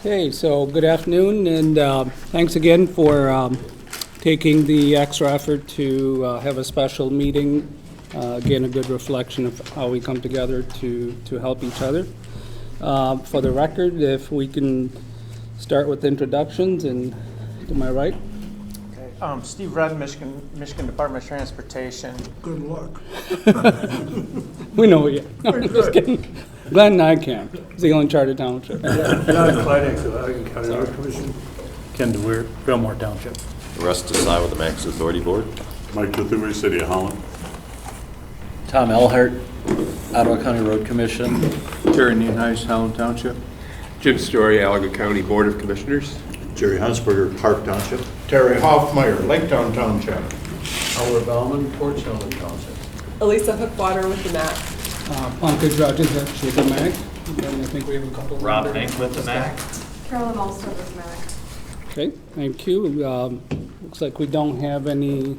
Okay, so good afternoon, and thanks again for taking the extra effort to have a special meeting. Again, a good reflection of how we come together to help each other. For the record, if we can start with introductions, and to my right. Okay. Steve Rudd, Michigan Department of Transportation. Good luck. We know you. No, I'm just kidding. Glenn Nykamp, Zealand Charter Township. John Kleidex of Allegan County Road Commission. Ken DeWeer, Fillmore Township. Russ Desai with the MACC Authority Board. Mike Luther, City of Holland. Tom Elhart, Ottawa County Road Commission. Terry Nienhuis, Howland Township. Jim Story, Allegan County Board of Commissioners. Jerry Hunsberger, Park Township. Terry Hoffmeyer, Lake Town Township. Howard Bauman, Port Sheldon Township. Elisa Hookwater with the MACC. Pankaj Rogers, actually the MAC. And I think we have a couple. Rob Mink with the MAC. Carolyn Ulster with MACC. Okay, thank you. Looks like we don't have any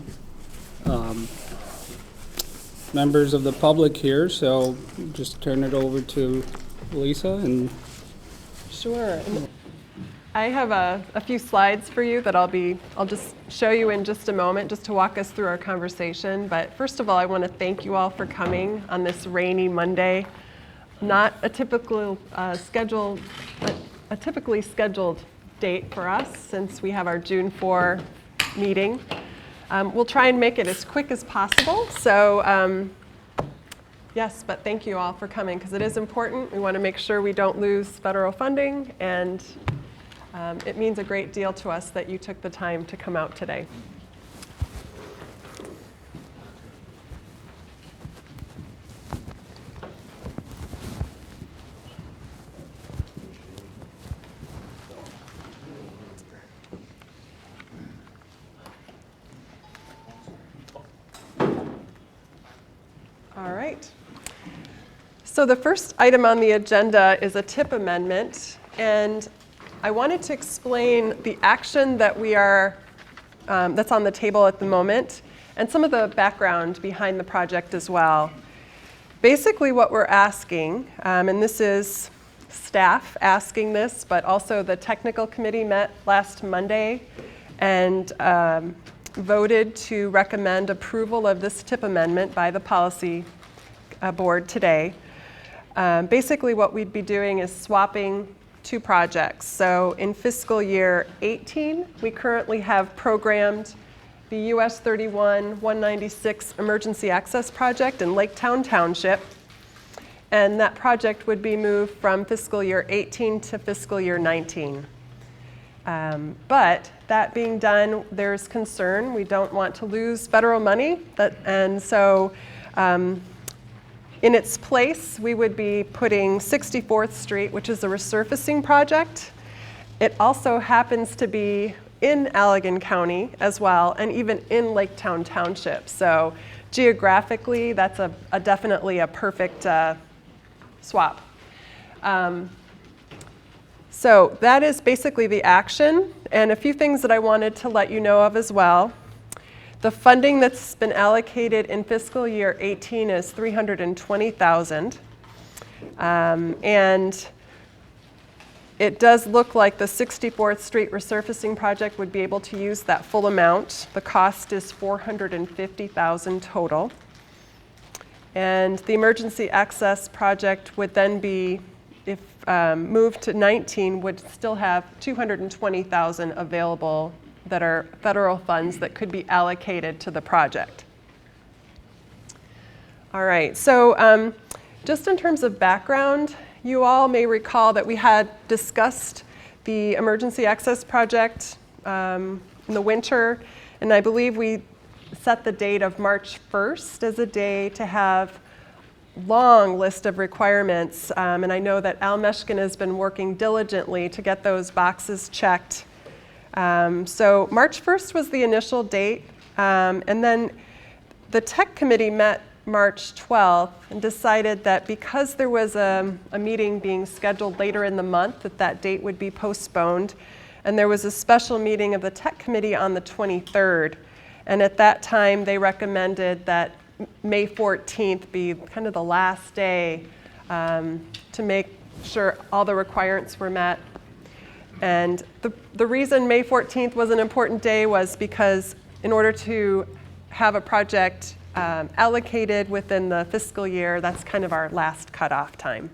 members of the public here, so just turn it over to Lisa. And Sure. I have a few slides for you that I'll just show you in just a moment, just to walk us through our conversation. But first of all, I want to thank you all for coming on this rainy Monday. Not a typically scheduled date for us, since we have our June 4 meeting. We'll try and make it as quick as possible. So yes, but thank you all for coming, because it is important. We want to make sure we don't lose federal funding, and it means a great deal to us that you took the time to come out today. All right. So the first item on the agenda is a TIP amendment, and I wanted to explain the action that that's on the table at the moment, and some of the background behind the project as well. Basically what we're asking, and this is staff asking this, but also the technical committee met last Monday and voted to recommend approval of this TIP amendment by the policy board today. Basically what we'd be doing is swapping two projects. So in fiscal year 18, we currently have programmed the US 31 196 Emergency Access Project in Lake Town Township. And that project would be moved from fiscal year 18 to fiscal year 19. But that being done, there's concern. We don't want to lose federal money. And so in its place, we would be putting 64th Street, which is a resurfacing project. It also happens to be in Allegan County as well, and even in Lake Town Township. So geographically, that's definitely a perfect swap. So that is basically the action, and a few things that I wanted to let you know of as well. The funding that's been allocated in fiscal year 18 is $320,000. And it does look like the 64th Street resurfacing project would be able to use that full amount. The cost is $450,000 total. And the emergency access project would then be, if moved to 19, would still have $220,000 available that are federal funds that could be allocated to the project. All right, so just in terms of background, you all may recall that we had discussed the emergency access project in the winter, and I believe we set the date of March 1st as a day to have long list of requirements, and I know that Al Meshkin has been working diligently to get those boxes checked. So March 1st was the initial date, and then the tech committee met March 12th and decided that because there was a meeting being scheduled later in the month, that date would be postponed. And there was a special meeting of the tech committee on the 23rd. And at that time, they recommended that May 14th be kind of the last day to make sure all the requirements were met. And the reason May 14th was an important day was because in order to have a project allocated within the fiscal year, that's kind of our last cutoff time.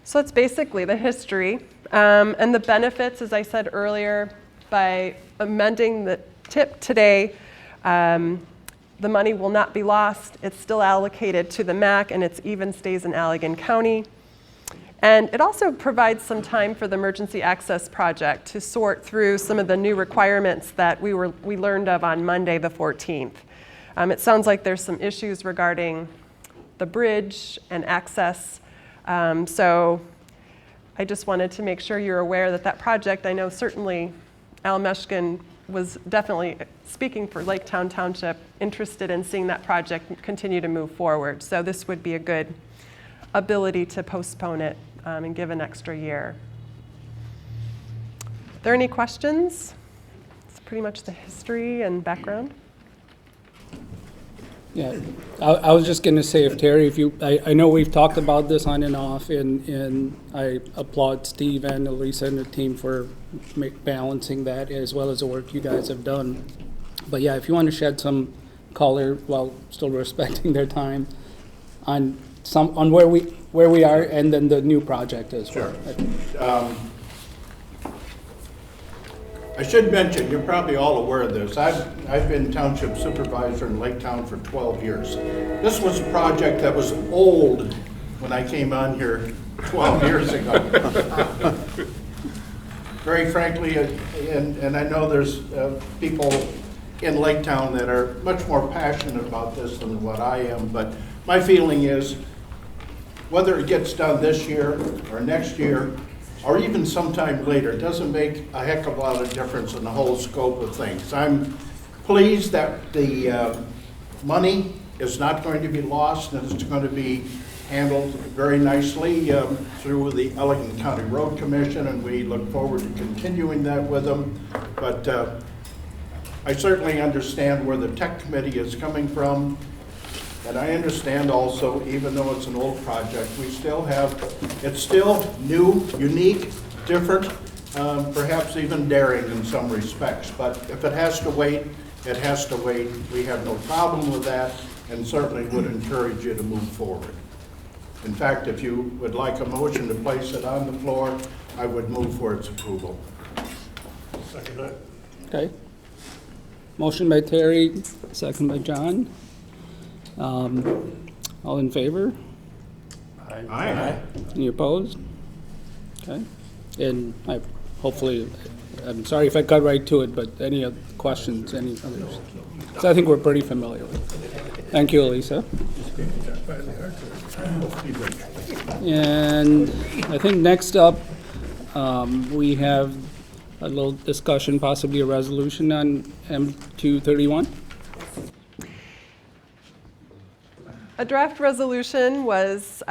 So that's basically the history. And the benefits, as I said earlier, by amending the TIP today, the money will not be lost. It's still allocated to the MACC, and it even stays in Allegan County. And it also provides some time for the Emergency Access Project to sort through some of the new requirements that we learned of on Monday the 14th. It sounds like there's some issues regarding the bridge and access. So I just wanted to make sure you're aware that that project, I know certainly Al Meshkin was definitely, speaking for Laketown Township, interested in seeing that project continue to move forward. So this would be a good ability to postpone it and give an extra year. Are there any questions? It's pretty much the history and background. Yeah, I was just going to say, if Terry, I know we've talked about this on and off, and I applaud Steve and Elisa and the team for balancing that, as well as the work you guys have done. But yeah, if you want to shed some color while still respecting their time on where we are, and then the new project as well. Sure. I should mention, you're probably all aware of this, I've been township supervisor in Lake Town for 12 years. This was a project that was old when I came on here 12 years ago. Very frankly, and I know there's people in Lake Town that are much more passionate about this than what I am, but my feeling is, whether it gets done this year or next year, or even sometime later, it doesn't make a heck of a lot of difference in the whole scope of things. I'm pleased that the money is not going to be lost, and it's going to be handled very nicely through the Allegan County Road Commission, and we look forward to continuing that with them. But I certainly understand where the tech committee is coming from. And I understand also, even though it's an old project, it's still new, unique, different, perhaps even daring in some respects. But if it has to wait, it has to wait. We have no problem with that, and certainly would encourage you to move forward. In fact, if you would like a motion to place it on the floor, I would move for its approval. Second that. Okay. Motion by Terry, second by John. All in favor? Aye. Any opposed? Okay. And I'm sorry if I got right to it, but any other questions, any others? So I think we're pretty familiar with it. Thank you, Elisa. And I think next up, we have a little discussion, possibly a resolution on M231. A draft resolution is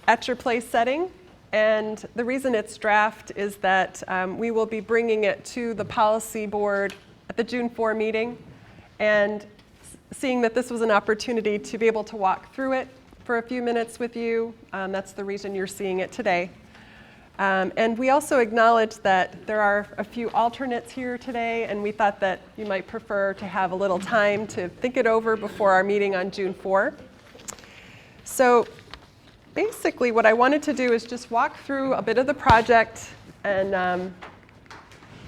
at your place setting, and the reason it's draft is that we will be bringing it to the policy board at the June 4 meeting, and seeing that this was an opportunity to be able to walk through it for a few minutes with you, that's the reason you're seeing it today. And we also acknowledge that there are a few alternates here today, and we thought that you might prefer to have a little time to think it over before our meeting on June 4. So basically what I wanted to do is just walk through a bit of the project, and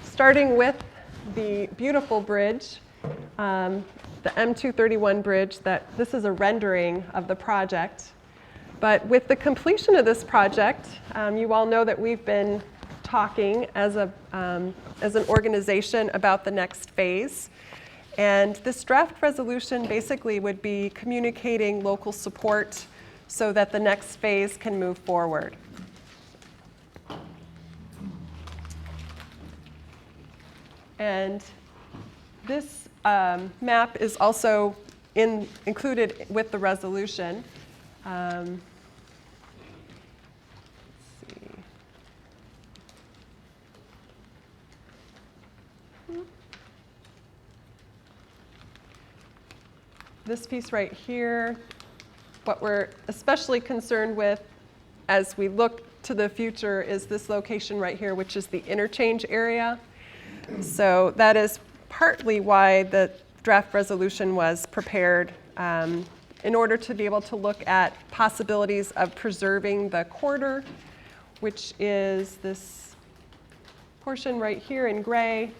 starting with the beautiful bridge, the M231 bridge. This is a rendering of the project. But with the completion of this project, you all know that we've been talking as an organization about the next phase. And this draft resolution basically would be communicating local support so that the next phase can move forward. And this map is also included with the resolution. Let's see. This piece right here, what we're especially concerned with as we look to the future is this location right here, which is the interchange area. So that is partly why the draft resolution was prepared, in order to be able to look at possibilities of preserving the corridor, which is this portion right here in gray,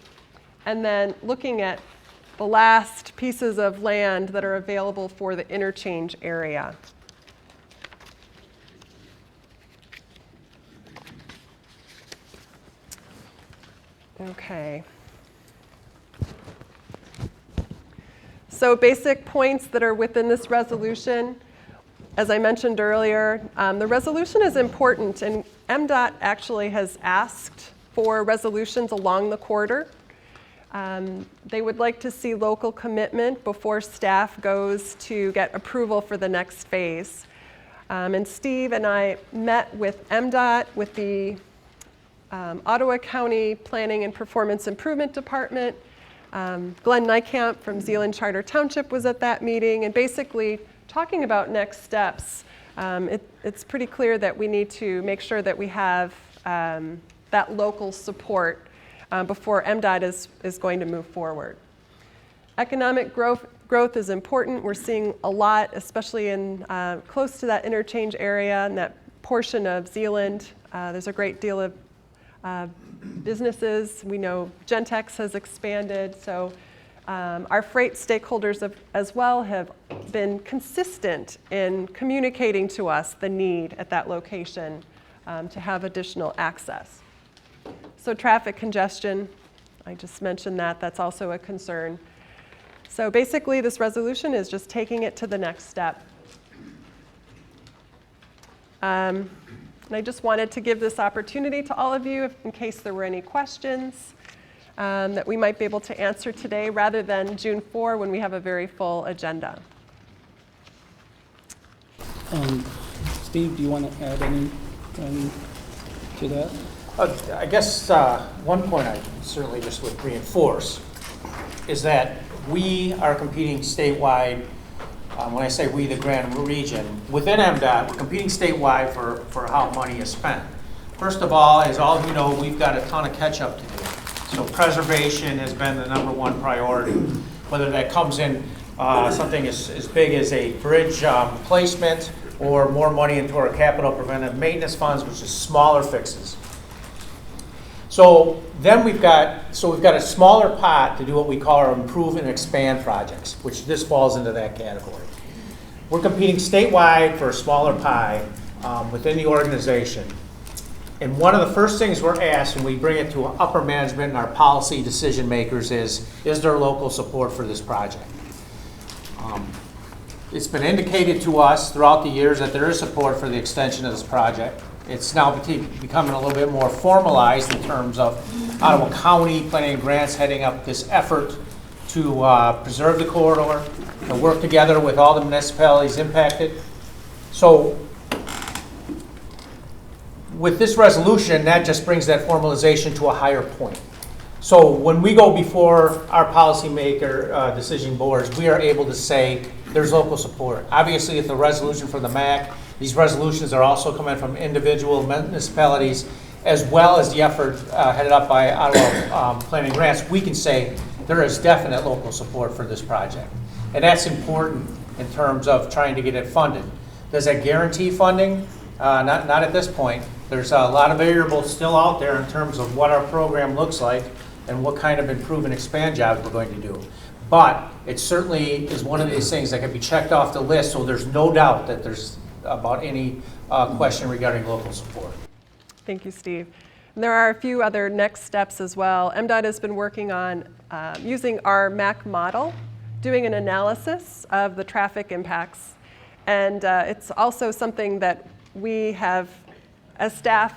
and then looking at the last pieces of land that are available for the interchange area. Okay. So basic points that are within this resolution. As I mentioned earlier, the resolution is important, and MDOT actually has asked for resolutions along the corridor. They would like to see local commitment before staff goes to get approval for the next phase. And Steve and I met with MDOT, with the Ottawa County Planning and Performance Improvement Department. Glenn Nykamp from Zealand Charter Township was at that meeting, and basically talking about next steps. It's pretty clear that we need to make sure that we have that local support before MDOT is going to move forward. Economic growth is important. We're seeing a lot, especially in close to that interchange area and that portion of Zealand. There's a great deal of businesses. We know Gentex has expanded, so our freight stakeholders as well have been consistent in communicating to us the need at that location to have additional access. So traffic congestion, I just mentioned that, that's also a concern. So basically this resolution is just taking it to the next step. And I just wanted to give this opportunity to all of you in case there were any questions that we might be able to answer today rather than June 4 when we have a very full agenda. Steve, do you want to add anything to that? I guess one point I certainly just would reinforce is that we are competing statewide. When I say we, the Grand Region, within MDOT, we're competing statewide for how money is spent. First of all, as all of you know, we've got a ton of catch-up to do. So preservation has been the #1 priority. Whether that comes in something as big as a bridge replacement or more money into our capital preventive maintenance funds, which is smaller fixes. So then we've got a smaller pot to do what we call our improve and expand projects, which this falls into that category. We're competing statewide for a smaller pie within the organization. And one of the first things we're asked when we bring it to upper management and our policy decision makers is there local support for this project? It's been indicated to us throughout the years that there is support for the extension of this project. It's now becoming a little bit more formalized in terms of Ottawa County Planning and Grants heading up this effort to preserve the corridor and work together with all the municipalities impacted. So with this resolution, that just brings that formalization to a higher point. So when we go before our policymaker decision boards, we are able to say there's local support. Obviously, if the resolution from the MACC, these resolutions are also coming from individual municipalities, as well as the effort headed up by Ottawa Planning Grants, we can say there is definite local support for this project. And that's important in terms of trying to get it funded. Does that guarantee funding? Not at this point. There's a lot of variables still out there in terms of what our program looks like and what kind of improve and expand jobs we're going to do. But it certainly is one of these things that can be checked off the list, so there's no doubt that there's about any question regarding local support. Thank you, Steve. And there are a few other next steps as well. MDOT has been working on using our MACC model, doing an analysis of the traffic impacts. And it's also something that we have, as staff,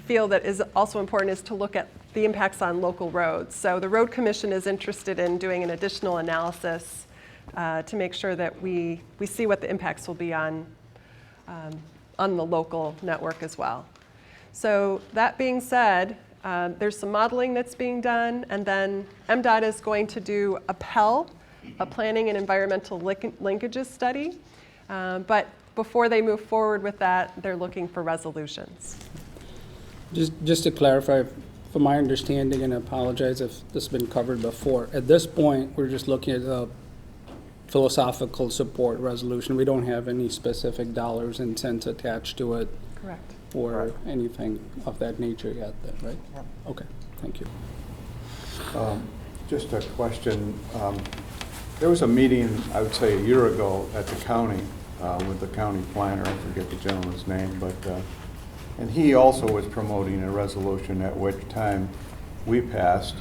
feel that is also important is to look at the impacts on local roads. So the Road Commission is interested in doing an additional analysis to make sure that we see what the impacts will be on the local network as well. So that being said, there's some modeling that's being done, and then MDOT is going to do a PEL, a Planning and Environmental Linkages Study. But before they move forward with that, they're looking for resolutions. Just to clarify, from my understanding, and I apologize if this has been covered before, at this point, we're just looking at a philosophical support resolution. We don't have any specific dollars and cents attached to it Correct. or anything of that nature yet, then, right? Okay, thank you. Just a question. There was a meeting, I would say, a year ago at the county with the county planner. I forget the gentleman's name, but and he also was promoting a resolution at which time we passed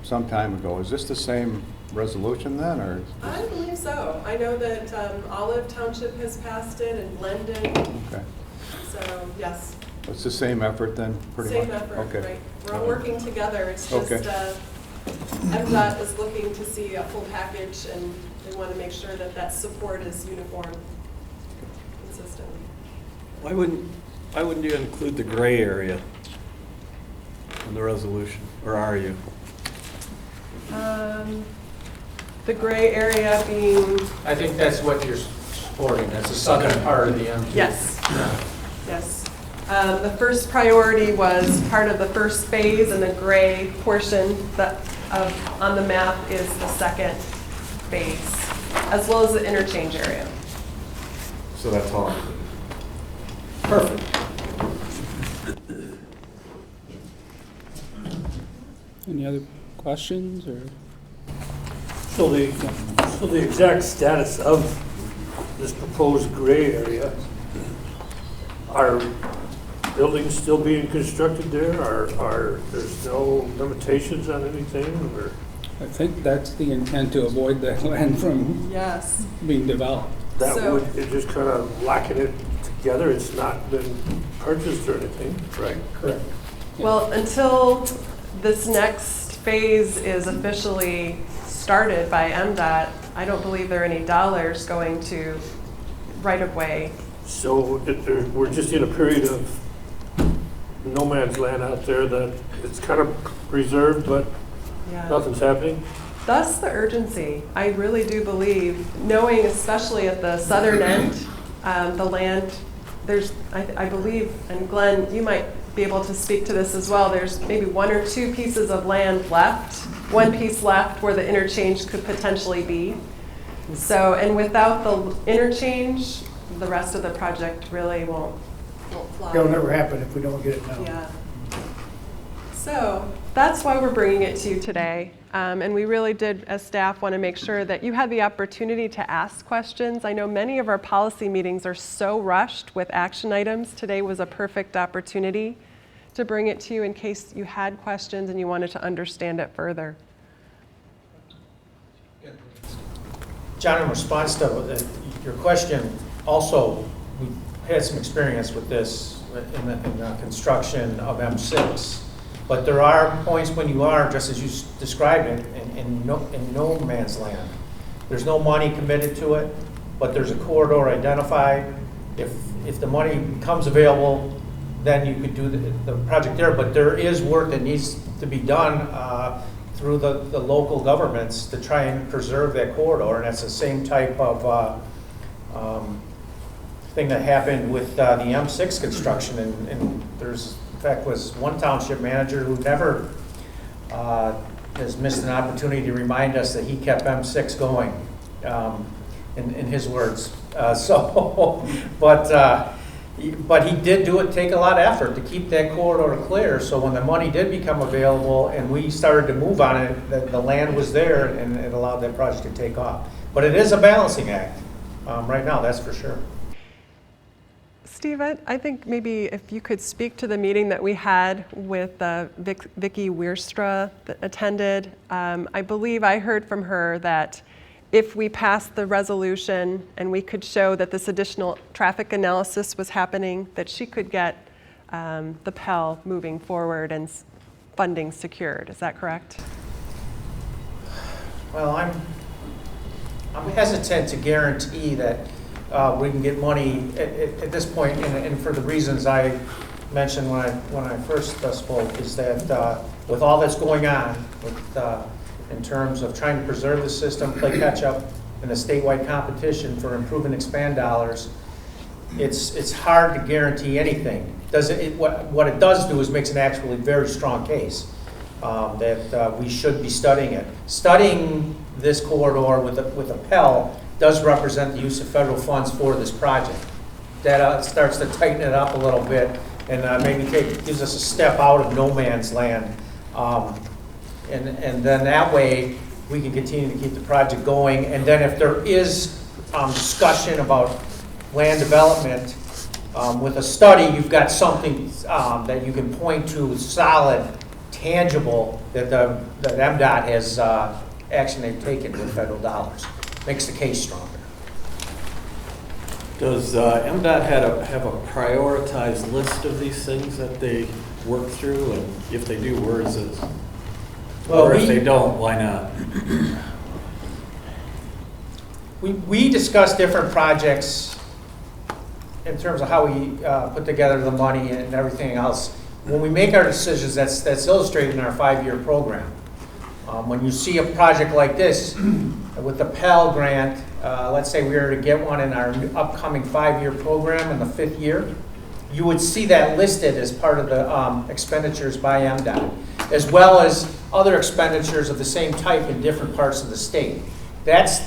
some time ago. Is this the same resolution then, or? I believe so. I know that Olive Township has passed it and Glendon, Okay. so yes. It's the same effort then, pretty much? Same effort, Okay. right. We're all working together. It's just Okay. MDOT is looking to see a full package, and they want to make sure that that support is uniform, consistent. Why wouldn't you include the gray area in the resolution, or are you? The gray area being, I think that's what you're supporting, that's the southern part of the M2. yes, yes. The first priority was part of the first phase, and the gray portion that on the map is the second phase, as well as the interchange area. So that's all. Perfect. Any other questions, or? So the exact status of this proposed gray area, are buildings still being constructed there? Are there's no limitations on anything, or? I think that's the intent, to avoid that land from Yes. being developed. That So- would, it just kind of locking it together, it's not been purchased or anything? Right. Correct. Well, until this next phase is officially started by MDOT, I don't believe there are any dollars going to right-of-way. So we're just in a period of no man's land out there that it's kind of reserved, but Yeah. nothing's happening? Thus the urgency. I really do believe, knowing especially at the southern end, the land, there's, I believe, and Glenn, you might be able to speak to this as well, there's maybe one or two pieces of land left, one piece left where the interchange could potentially be. So, and without the interchange, the rest of the project really won't fly. It'll never happen if we don't get it now. Yeah. So that's why we're bringing it to you today. And we really did, as staff, want to make sure that you had the opportunity to ask questions. I know many of our policy meetings are so rushed with action items. Today was a perfect opportunity to bring it to you in case you had questions and you wanted to understand it further. John, in response to your question, also, we had some experience with this in the construction of M6. But there are points when you are, just as you described it, in no man's land. There's no money committed to it, but there's a corridor identified. If the money becomes available, then you could do the project there. But there is work that needs to be done through the local governments to try and preserve that corridor. And that's the same type of thing that happened with the M6 construction. And there's, in fact, was one township manager who never has missed an opportunity to remind us that he kept M6 going, in his words. But he did take a lot of effort to keep that corridor clear. So when the money did become available and we started to move on it, the land was there and it allowed that project to take off. But it is a balancing act right now, that's for sure. Steve, I think maybe if you could speak to the meeting that we had with Vicki Wierstra that attended. I believe I heard from her that if we passed the resolution and we could show that this additional traffic analysis was happening, that she could get the Pell moving forward and funding secured. Is that correct? Well, I'm hesitant to guarantee that we can get money at this point, and for the reasons I mentioned when I first spoke, is that with all that's going on, in terms of trying to preserve the system, play catch up in the statewide competition for improve and expand dollars, it's hard to guarantee anything. What it does do is makes an actually very strong case that we should be studying it. Studying this corridor with a Pell does represent the use of federal funds for this project. That starts to tighten it up a little bit and maybe gives us a step out of no man's land. And then that way we can continue to keep the project going. And then if there is discussion about land development with a study, you've got something that you can point to solid, tangible, that MDOT has action they've taken with federal dollars. Makes the case stronger. Does MDOT have a prioritized list of these things that they work through? And if they do, where is it? Or if they don't, why not? We discuss different projects in terms of how we put together the money and everything else. When we make our decisions, that's illustrated in our 5-year program. When you see a project like this, with the Pell Grant, let's say we were to get one in our upcoming 5-year program in the 5th year, you would see that listed as part of the expenditures by MDOT, as well as other expenditures of the same type in different parts of the state. That's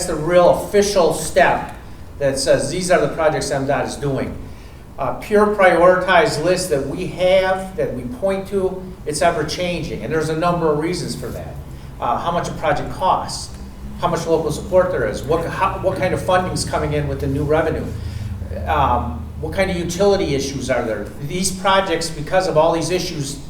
the real official step that says these are the projects MDOT is doing. Pure prioritized list that we have, that we point to, it's ever changing, and there's a number of reasons for that. How much a project costs, how much local support there is, what kind of funding is coming in with the new revenue, what kind of utility issues are there. These projects, because of all these issues,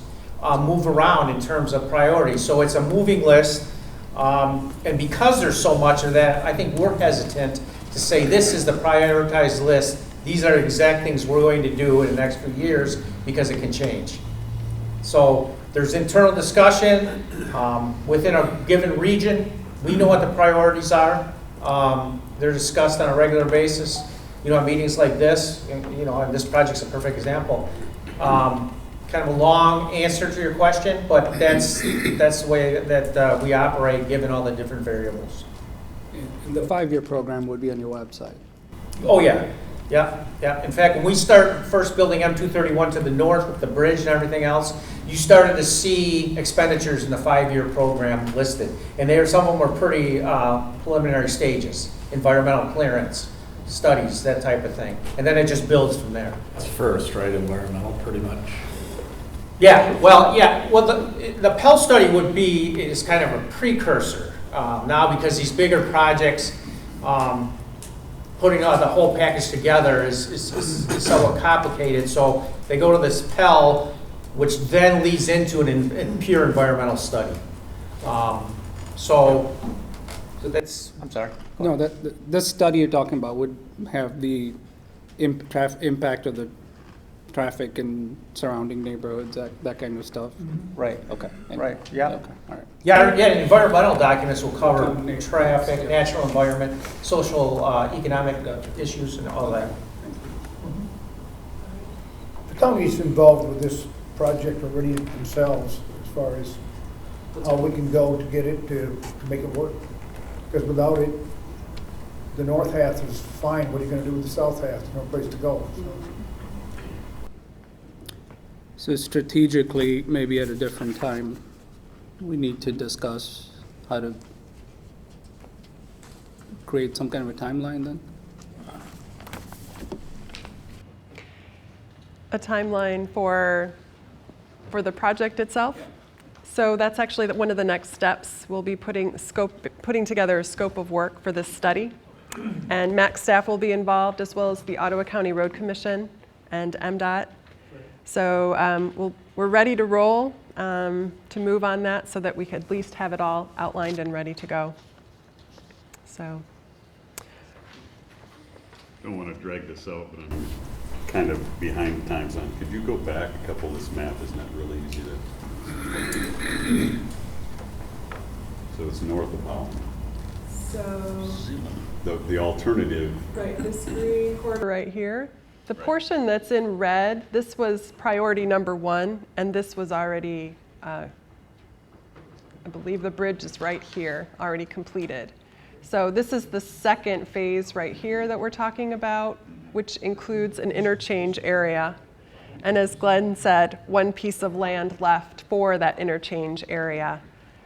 move around in terms of priority. So it's a moving list, and because there's so much of that, I think we're hesitant to say this is the prioritized list. These are the exact things we're going to do in the next few years because it can change. So there's internal discussion within a given region. We know what the priorities are. They're discussed on a regular basis. At meetings like this, and this project's a perfect example. Kind of a long answer to your question, but that's the way that we operate given all the different variables. And the 5-year program would be on your website. Oh, yeah. Yeah. In fact, when we start first building M231 to the north with the bridge and everything else, you started to see expenditures in the 5-year program listed. And some of them were pretty preliminary stages, environmental clearance, studies, that type of thing. And then it just builds from there. That's first, right? Environmental, pretty much. Yeah. Well, the Pell study is kind of a precursor now, because these bigger projects, putting the whole package together is somewhat complicated. So they go to this Pell, which then leads into a pure environmental study. So that's, I'm sorry. No, this study you're talking about would have the impact of the traffic in surrounding neighborhoods, that kind of stuff. Right. Okay. Right. Yeah. Okay. All right. Yeah. Environmental documents will cover traffic, natural environment, social, economic issues, and all that. The county's involved with this project already themselves, as far as how we can go to get it to make it work. Because without it, the north half is fine. What are you going to do with the south half? There's no place to go. So strategically, maybe at a different time, we need to discuss how to create some kind of a timeline then? A timeline for the project itself? So that's actually one of the next steps. We'll be putting together a scope of work for this study. And MACC staff will be involved, as well as the Ottawa County Road Commission and MDOT. So we're ready to roll to move on that so that we could at least have it all outlined and ready to go. So. Don't want to drag this out, but I'm kind of behind times on. Could you go back a couple? This map is not really easy to. So it's north of Holland. So. The alternative. Right, this green corridor right here. The portion that's in red, this was priority number 1, and this was already, I believe the bridge is right here, already completed. So this is the second phase right here that we're talking about, which includes an interchange area. And as Glenn said, one piece of land left for that interchange area.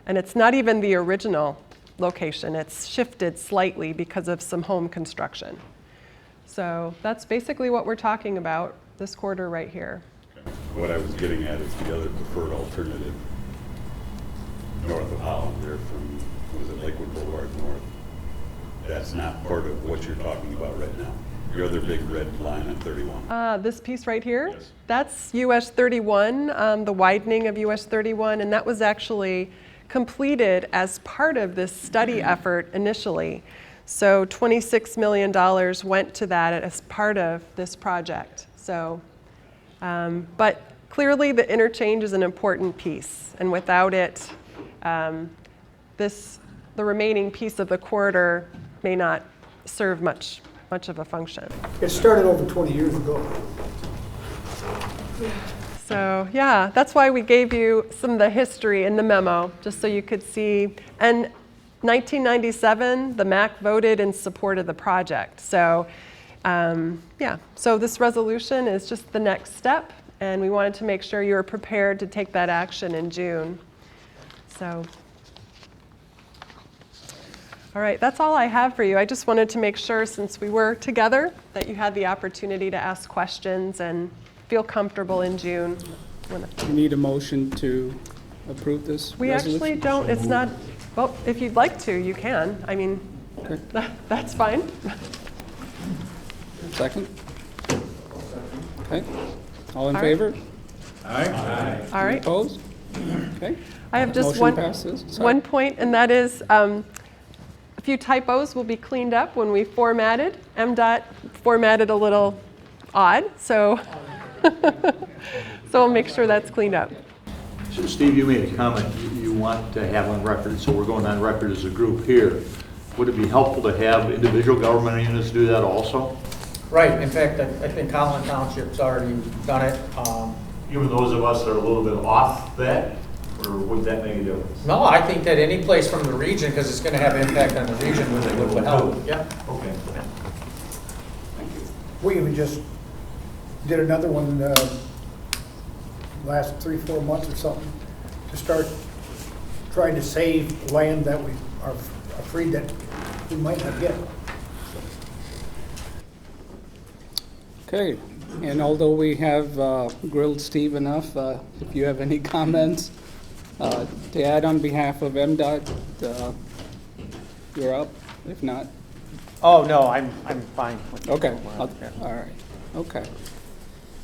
And it's not even the original location. It's shifted slightly because of some home construction. So that's basically what we're talking about this quarter right here. What I was getting at is the other preferred alternative north of Holland there from, was it Lakewood Boulevard North? That's not part of what you're talking about right now. Your other big red line on 31. This piece right here, Yes. that's US 31, the widening of US 31, and that was actually completed as part of this study effort initially. So $26 million went to that as part of this project. So, but clearly the interchange is an important piece, and without it, the remaining piece of the corridor may not serve much of a function. It started over 20 years ago. So yeah, that's why we gave you some of the history in the memo, just so you could see. And 1997, the MACC voted in support of the project. So yeah, so this resolution is just the next step, and we wanted to make sure you were prepared to take that action in June. So. All right, that's all I have for you. I just wanted to make sure, since we were together, that you had the opportunity to ask questions and feel comfortable in June. You need a motion to approve this We resolution? actually don't, it's not, well, if you'd like to, you can. I mean, Okay. that's fine. Second? Okay. All in All right. favor? All right. Opposed? Okay. I have just Motion passes. Sorry. one point, and that is a few typos will be cleaned up when we formatted. MDOT formatted a little odd, so we'll make sure that's cleaned up. So Steve, you made a comment you want to have on record, so we're going on record as a group here. Would it be helpful to have individual government units do that also? Right, in fact, I think Holland Township's already done it. Even those of us that are a little bit off that, or would that make a difference? No, I think that any place from the region, because it's going to have impact on the region, would help. Yeah. Okay. We even just did another one last 3-4 months or something to start trying to save land that we are afraid that we might not get. Okay, and although we have grilled Steve enough, if you have any comments to add on behalf of MDOT, you're up. If not, Oh, no, I'm fine with okay. All right, okay.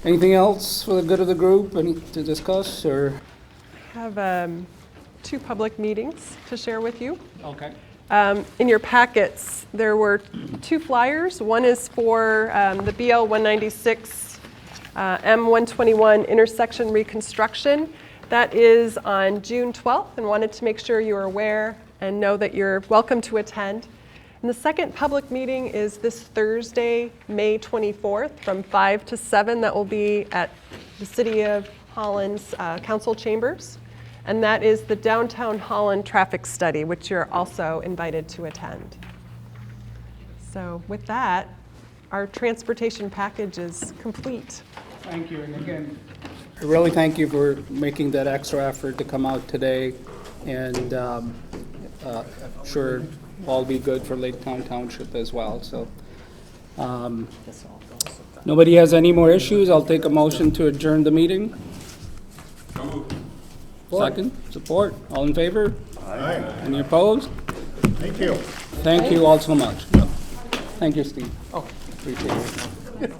Anything else for the good of the group to discuss, or? I have 2 public meetings to share with you. Okay. In your packets, there were 2 flyers. One is for the BL 196 M121 intersection reconstruction. That is on June 12th, and wanted to make sure you are aware and know that you're welcome to attend. And the second public meeting is this Thursday, May 24th, from 5 to 7. That will be at the City of Holland's council chambers. And that is the Downtown Holland Traffic Study, which you're also invited to attend. So with that, our transportation package is complete. Thank you, and again, I really thank you for making that extra effort to come out today, and I'm sure all be good for Lake Town Township as well. So, nobody has any more issues. I'll take a motion to adjourn the meeting. Second, support. All in favor? Aye. Any opposed? Thank you. Thank you all so much. Thank you, Steve. Oh, appreciate it.